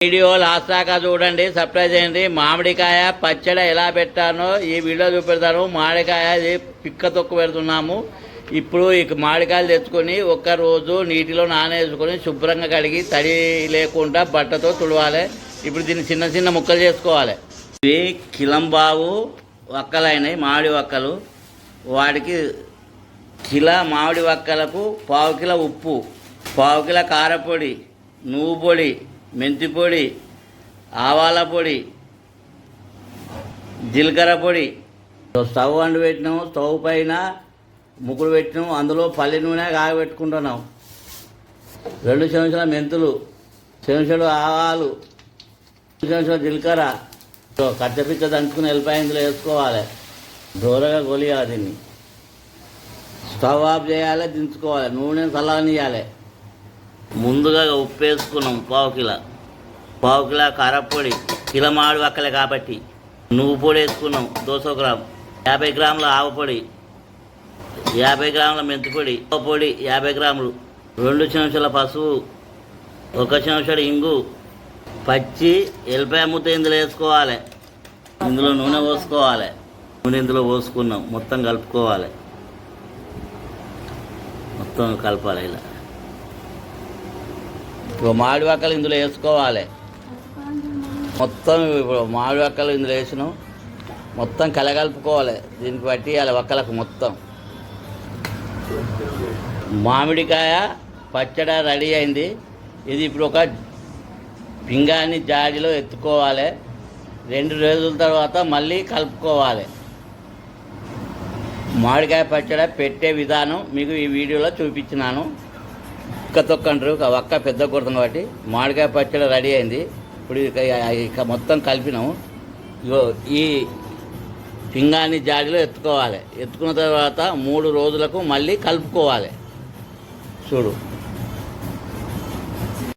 Video last దాకా చూడండి, surprise అయ్యండి. మామిడికాయ పచ్చడి ఎలా పెట్టానో ఈ వీడియో చూపెడతాను. మామిడికాయ ఇది పిక్క తొక్కు పెడుతున్నాము. ఇప్పుడు ఈ మామిడికాయలు తెచ్చుకొని ఒక్కరోజు నీటిలో నానేసుకొని శుభ్రంగా కడిగి తడి లేకుండా బట్టతో తుడవాలి. ఇప్పుడు దీన్ని చిన్న చిన్న ముక్కలు చేసుకోవాలి. ఇవి కిలంబావు వక్కలైనవి, మామిడి వక్కలు. వాటికి కిలో మామిడి వక్కలకు పావు కిలో ఉప్పు, పావు కిలో కారపొడి, నువ్వు పొడి, మెంతి పొడి, ఆవాల పొడి, జీలకర్ర పొడి. స్టవ్ వండి పెట్టినాము. స్టవ్ పైన ముక్కుడు పెట్టినాము. అందులో పల్లి నూనె కాగబెట్టుకుంటున్నాం. 2 చెంచాల మెంతులు, చెంచాడు ఆవాలు, 2 చెంచాల జీలకర్ర, కచ్చపిచ్చ దంచుకుని ఎల్లిపాయ ఇందులో వేసుకోవాలి. దూరగా కొలియాలి. దీన్ని స్టవ్ ఆఫ్ చేయాలి, దించుకోవాలి. నూనె చల్లనియాలి. ముందుగా ఉప్పు వేసుకున్నాం పావు కిలో కారపొడి, కిలో మామిడి వక్కలే కాబట్టి. నువ్వు పొడి వేసుకున్నాం 200 గ్రాములు, 50 గ్రాముల ఆవపొడి, 50 గ్రాముల మెంతిపొడి, పొడి 50 గ్రాములు, 2 చెంచాల పసుపు, 1 చెంచాడు ఇంగు, పచ్చి ఎల్లిపాయ ముద్ద ఇందులో వేసుకోవాలి. ఇందులో నూనె పోసుకోవాలి. నూనె ఇందులో పోసుకున్నాం. మొత్తం కలుపుకోవాలి. మొత్తం కలపాలి. ఇలా ఇప్పుడు మామిడి వక్కలు ఇందులో వేసుకోవాలి. మొత్తం ఇప్పుడు మామిడి వక్కలు ఇందులో వేసినాం. మొత్తం కలగలుపుకోవాలి. దీనికి పట్టియాలి వక్కలకు మొత్తం. మామిడికాయ పచ్చడి రెడీ అయింది. ఇది ఇప్పుడు ఒక పింగాణి జాడిలో ఎత్తుకోవాలి. 2 రోజుల తర్వాత మళ్ళీ కలుపుకోవాలి. మామిడికాయ పచ్చడి పెట్టే విధానం మీకు ఈ వీడియోలో చూపించినాను. ఒక్క తొక్కంటారు, ఒక వక్క పెద్ద కొడుతుంది కాబట్టి మామిడికాయ పచ్చడి రెడీ అయింది. ఇప్పుడు ఇక మొత్తం కలిపినాము. ఈ పింగాణి జాడిలో ఎత్తుకోవాలి. ఎత్తుకున్న తర్వాత 3 రోజులకు మళ్ళీ కలుపుకోవాలి. చూడు.